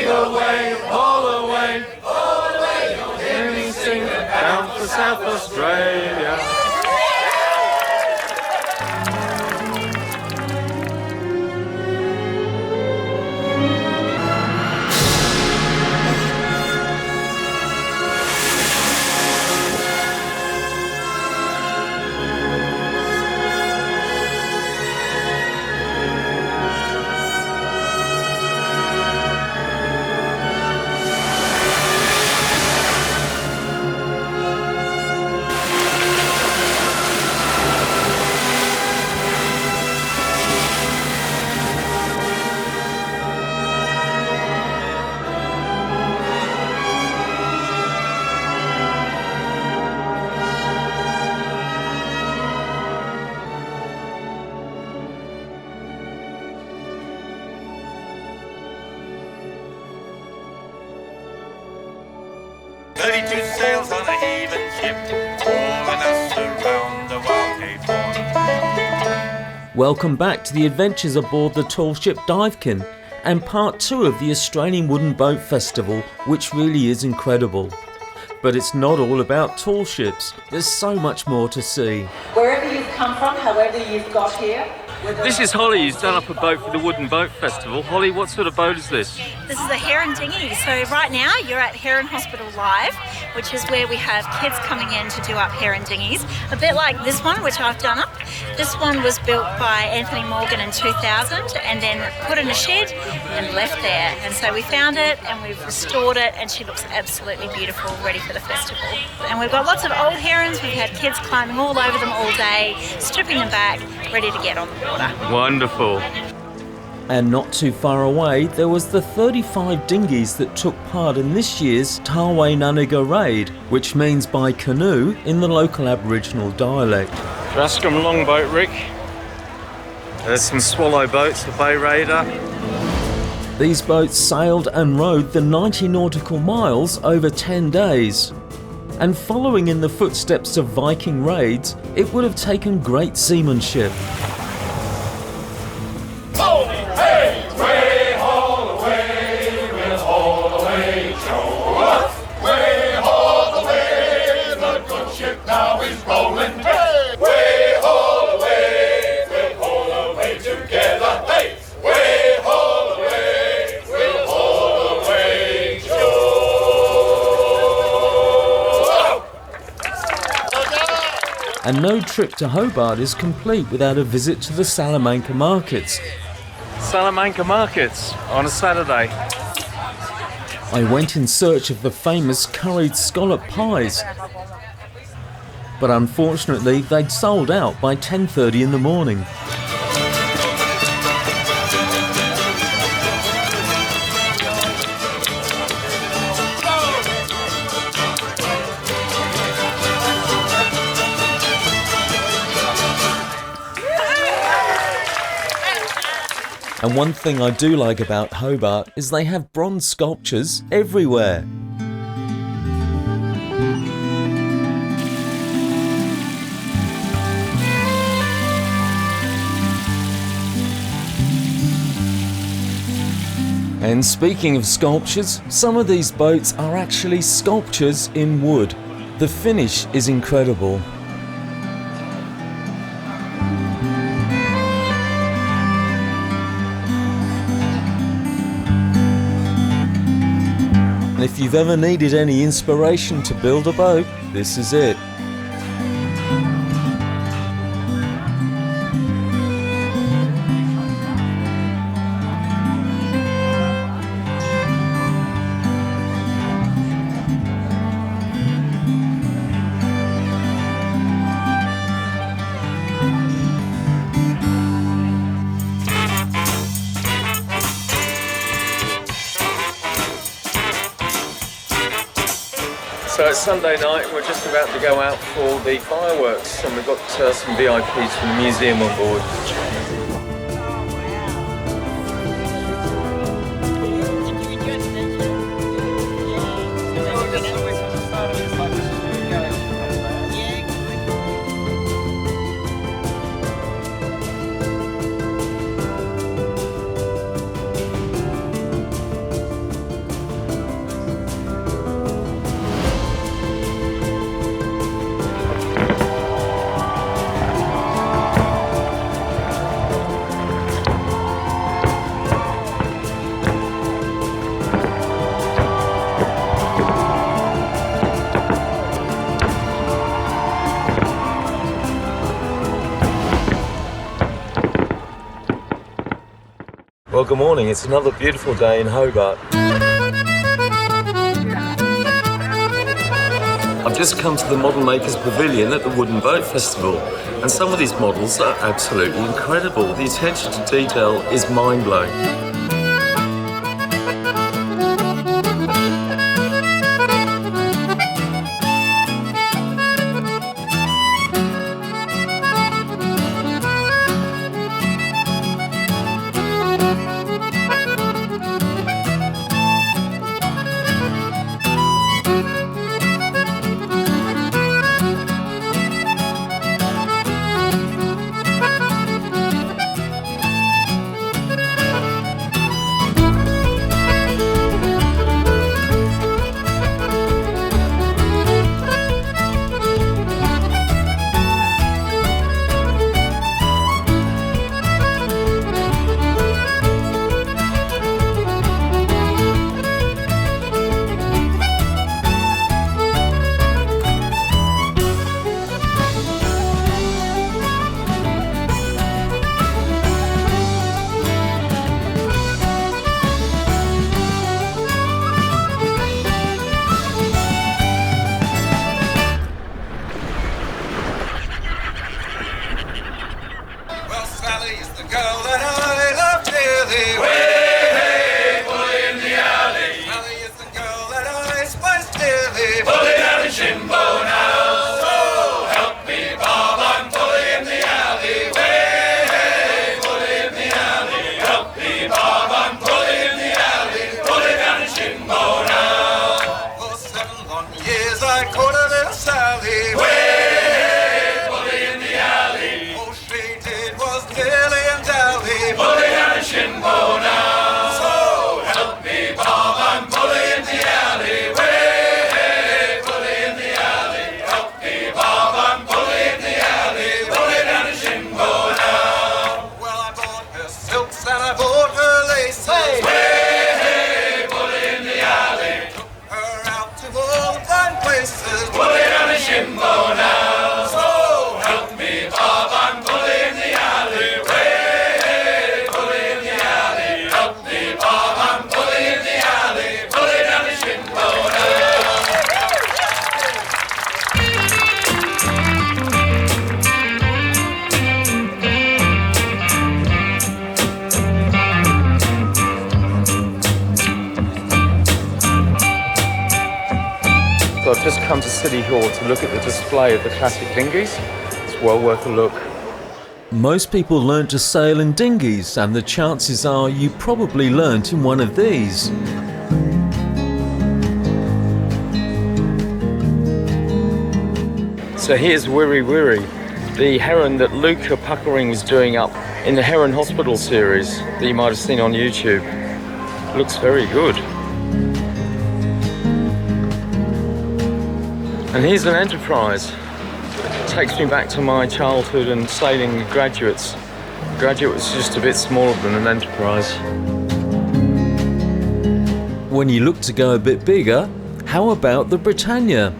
all away, anything down for South Australia. Sails on a heaving ship, hauling us around the wild Cape Horn. Welcome back to the adventures aboard the tall ship Duyfken and part 2 of the Australian Wooden Boat Festival, which really is incredible. But it's not all about tall ships, there's so much more to see. Wherever you've come from, however you've got here. This is Holly, who's done up a boat for the Wooden Boat Festival. Holly, what sort of boat is this? This is a Heron Dinghy. So right now you're at Heron Hospital Live, which is where we have kids coming in to do up Heron Dinghies. A bit like this one, which I've done up. This one was built by Anthony Morgan in 2000 and then put in a shed and left there. And so we found it and we've restored it and she looks absolutely beautiful, ready for the festival. And we've got lots of old herons. We've had kids climbing all over them all day, stripping them back, ready to get on the water. Wonderful. And not too far away, there was the 35 dinghies that took part in this year's Tawe Naniga raid, which means by canoe in the local Aboriginal dialect. Rascombe longboat, Rick. There's some swallow boats, the Bay Raider. These boats sailed and rowed the 90 nautical miles over 10 days. And following in the footsteps of Viking raids, it would have taken great seamanship. And no trip to Hobart is complete without a visit to the Salamanca markets. Salamanca markets on a Saturday. I went in search of the famous curried scallop pies, but unfortunately they'd sold out by 10:30 in the morning. And one thing I do like about Hobart is they have bronze sculptures everywhere. And speaking of sculptures, some of these boats are actually sculptures in wood. The finish is incredible. And if you've ever needed any inspiration to build a boat, this is it. So it's Sunday night and we're just about to go out for the fireworks, and we've got some VIPs from the museum on board. Well, good morning. It's another beautiful day in Hobart. I've just come to the Model Makers Pavilion at the Wooden Boat Festival, and some of these models are absolutely incredible. The attention to detail is mind-blowing. So I've just come to City Hall to look at the display of the classic dinghies. It's well worth a look. Most people learnt to sail in dinghies, and the chances are you probably learnt in one of these. So here's Wiri Wiri, the heron that Luca Puckering was doing up in the Heron Hospital series that you might have seen on YouTube. Looks very good. And here's an Enterprise. Takes me back to my childhood and sailing with Graduates. Graduate was just a bit smaller than an Enterprise. When you look to go a bit bigger, how about the Britannia?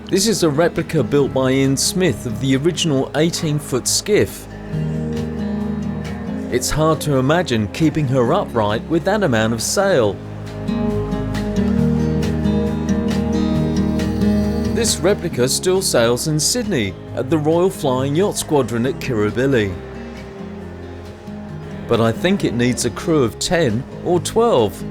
This is a replica built by Ian Smith of the original 18-foot skiff. It's hard to imagine keeping her upright with that amount of sail. This replica still sails in Sydney at the Royal Flying Yacht Squadron at Kirribilli. But I think it needs a crew of 10 or 12.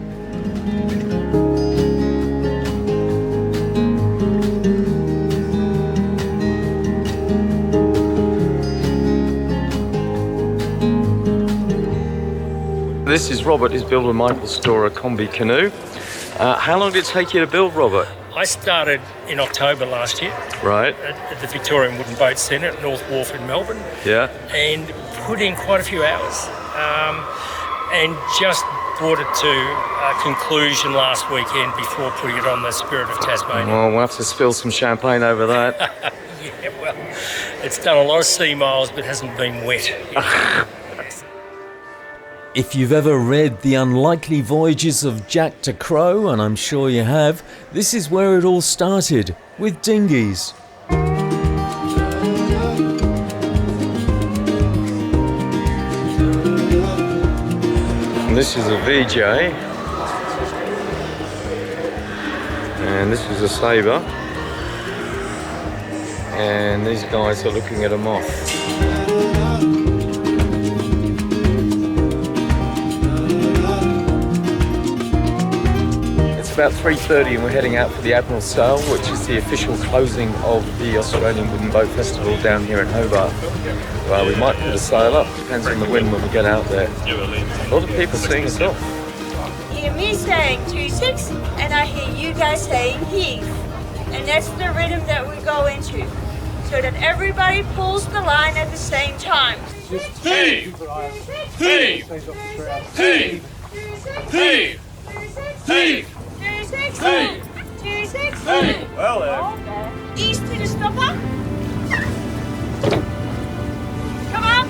This is Robert, who's building Michael Storer combi canoe. How long did it take you to build, Robert? I started in October last year. Right. At the Victorian Wooden Boat Centre at North Wharf in Melbourne. Yeah. And put in quite a few hours. And just brought it to a conclusion last weekend before putting it on the Spirit of Tasmania. Well, we'll have to spill some champagne over that. Yeah, well, it's done a lot of sea miles but hasn't been wet. If you've ever read The Unlikely Voyages of Jack de Crow, and I'm sure you have, this is where it all started, with dinghies. And this is a VJ. And this is a Sabre. And these guys are looking at a moth. It's about 3:30 and we're heading out for the Admiral sale, which is the official closing of the Australian Wooden Boat Festival down here in Hobart. Well, we might put a sail up, depends on the wind when we get out there. A lot of people seeing us off. Hear me saying 2-6, and I hear you guys saying heave. And that's the rhythm that we go into, so that everybody pulls the line at the same time. Heave! Heave! Heave! Heave! Heave! 2-6, Hey! 2-6. Hey! Well there. East to the stopper. Come on.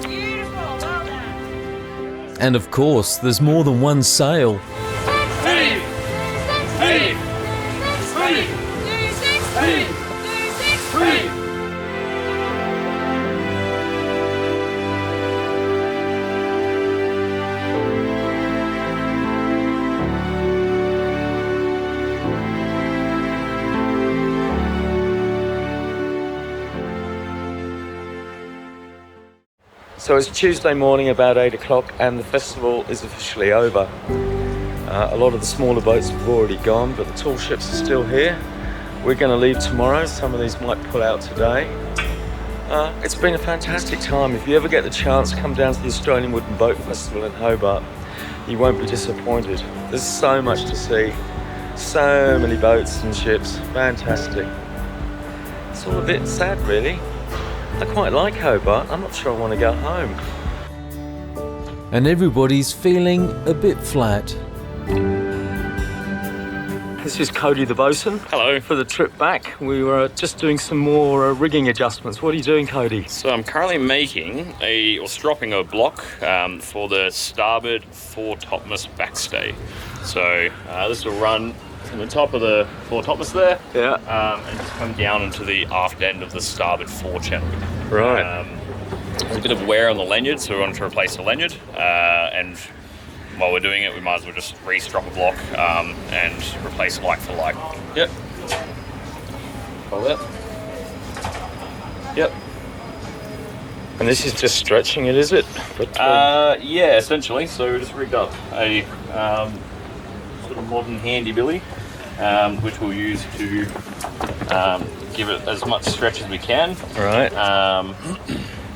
Beautiful, well done. And of course, there's more than one sail. Heave! Heave! Heave! 2-6, Heave! 2-6. Heave! So it's Tuesday morning about 8 o'clock and the festival is officially over. A lot of the smaller boats have already gone, but the tall ships are still here. We're going to leave tomorrow. Some of these might pull out today. It's been a fantastic time. If you ever get the chance, come down to the Australian Wooden Boat Festival in Hobart. You won't be disappointed. There's so much to see. So many boats and ships. Fantastic. It's all a bit sad, really. I quite like Hobart. I'm not sure I want to go home. And everybody's feeling a bit flat. This is Cody the bosun. Hello. For the trip back. We were just doing some more rigging adjustments. What are you doing, Cody? So I'm currently making or stropping a block for the starboard fore-topmast backstay. So this will run from the top of the fore-topmast there, and just come down into the aft end of the starboard fore channel. Right. There's a bit of wear on the lanyard, so we wanted to replace the lanyard, and while we're doing it, we might as well just re-strop a block and replace like for like. Yep. Hold that. Yep. And this is just stretching it, is it? Yeah, essentially. So we just rigged up a sort of modern handy billy, which we'll use to give it as much stretch as we can. Right.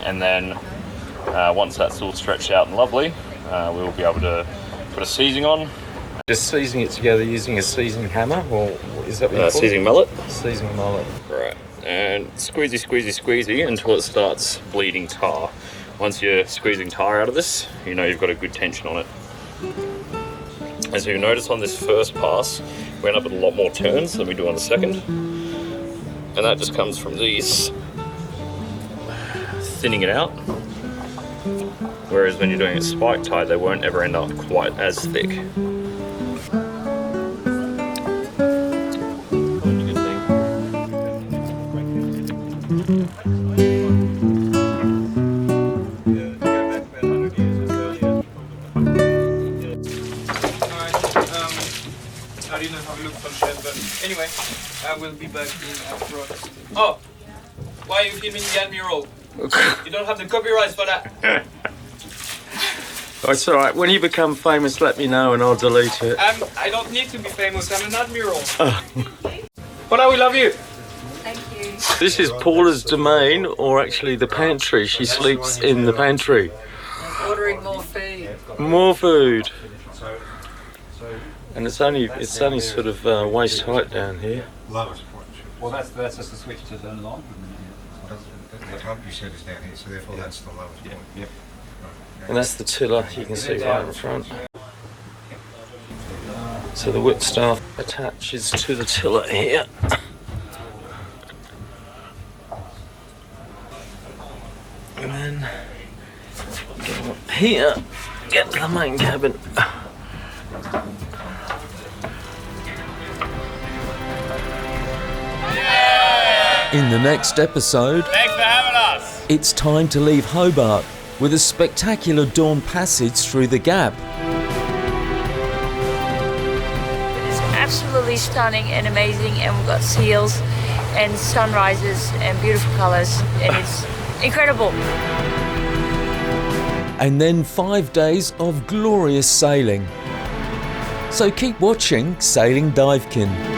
And then once that's all stretched out and lovely, we'll be able to put a seizing on. Just seizing it together using a seizing hammer, or is that what you call Seizing it? mallet. Seizing mallet. Right. And squeezy, squeezy, squeezy until it starts bleeding tar. Once you're squeezing tar out of this, you know you've got a good tension on it. As you notice on this first pass, we end up with a lot more turns than we do on the second. And that just comes from these thinning it out. Whereas when you're doing it spike tight, they won't ever end up quite as thick. I didn't have a look for shit, but anyway, I will be back in after. Oh, why are you filming the Admiral? You don't have the copyrights for that. Oh, it's all right. When you become famous, let me know and I'll delete it. I don't need to be famous. I'm an Admiral. Paula, we love you. Thank you. This is Paula's domain, or actually the pantry. She sleeps in the pantry. Ordering more food. More food. And it's only sort of waist height down here. Lowest point. Well, that's just a switch to turn it on. The top you said is down here, so therefore that's the lowest point. Yep. And that's the tiller, you can see right in front. So the whip staff attaches to the tiller here. And then go up here, get to the main cabin. In the next episode, Thanks for having us. it's time to leave Hobart with a spectacular dawn passage through the gap. It's absolutely stunning and amazing, and we've got seals and sunrises and beautiful colours, and it's incredible. And then 5 days of glorious sailing. So keep watching Sailing Duyfken.